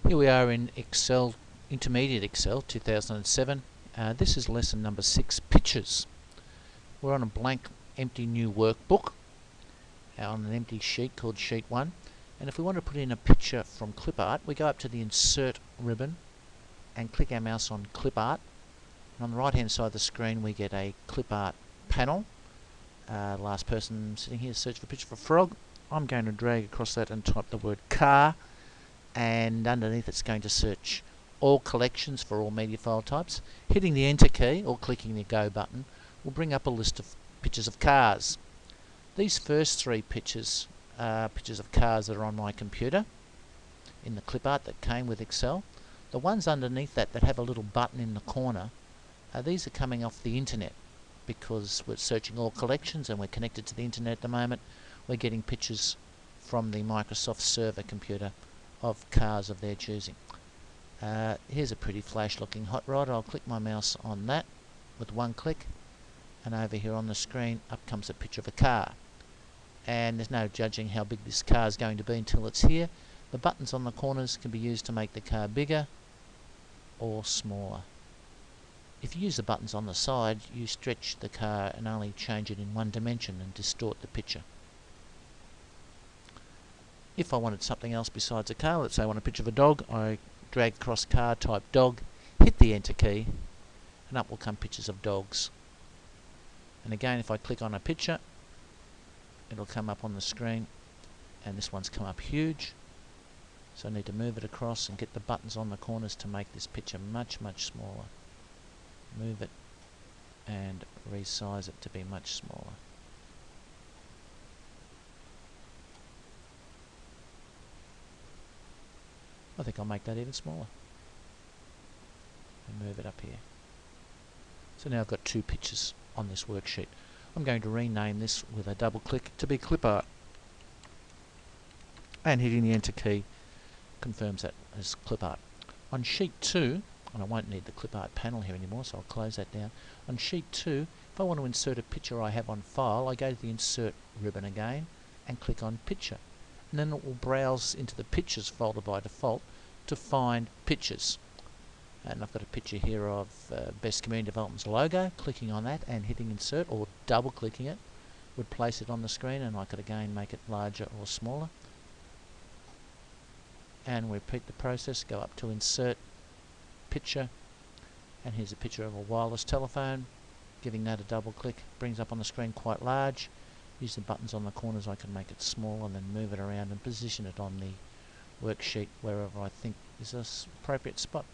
Here we are in Excel, Intermediate Excel 2007. This is lesson number 6, Pictures. We're on a blank, empty new workbook on an empty sheet called Sheet 1. And if we want to put in a picture from Clip Art, we go up to the Insert ribbon and click our mouse on Clip Art. And on the right hand side of the screen we get a Clip Art panel. Last person sitting here search for a picture of a frog. I'm going to drag across that and type the word car, and underneath it's going to search all collections for all media file types. Hitting the Enter key or clicking the Go button will bring up a list of pictures of cars. These first 3 pictures are pictures of cars that are on my computer in the clip art that came with Excel. The ones underneath that have a little button in the corner, these are coming off the internet, because we're searching all collections and we're connected to the internet at the moment. We're getting pictures from the Microsoft server computer of cars of their choosing. Here's a pretty flash looking hot rod. I'll click my mouse on that with one click, and over here on the screen up comes a picture of a car. And there's no judging how big this car is going to be until it's here. The buttons on the corners can be used to make the car bigger or smaller. If you use the buttons on the side, you stretch the car and only change it in one dimension and distort the picture. If I wanted something else besides a car, let's say I want a picture of a dog, I drag across car, type dog, hit the Enter key, and up will come pictures of dogs. And again, if I click on a picture, it'll come up on the screen, and this one's come up huge. So I need to move it across and get the buttons on the corners to make this picture much, much smaller. Move it and resize it to be much smaller. I think I'll make that even smaller and move it up here. So now I've got 2 pictures on this worksheet. I'm going to rename this with a double click to be Clip Art, and hitting the Enter key confirms that as Clip Art. On sheet 2, and I won't need the Clip Art panel here anymore, so I'll close that down. On sheet 2, if I want to insert a picture I have on file, I go to the Insert ribbon again and click on Picture. And then it will browse into the Pictures folder by default to find pictures. And I've got a picture here of Best Community Development's logo. Clicking on that and hitting Insert or double clicking it would place it on the screen, and I could again make it larger or smaller. And repeat the process, go up to Insert, Picture, and here's a picture of a wireless telephone. Giving that a double click brings up on the screen quite large. Use the buttons on the corners, I can make it small and then move it around and position it on the worksheet wherever I think is an appropriate spot.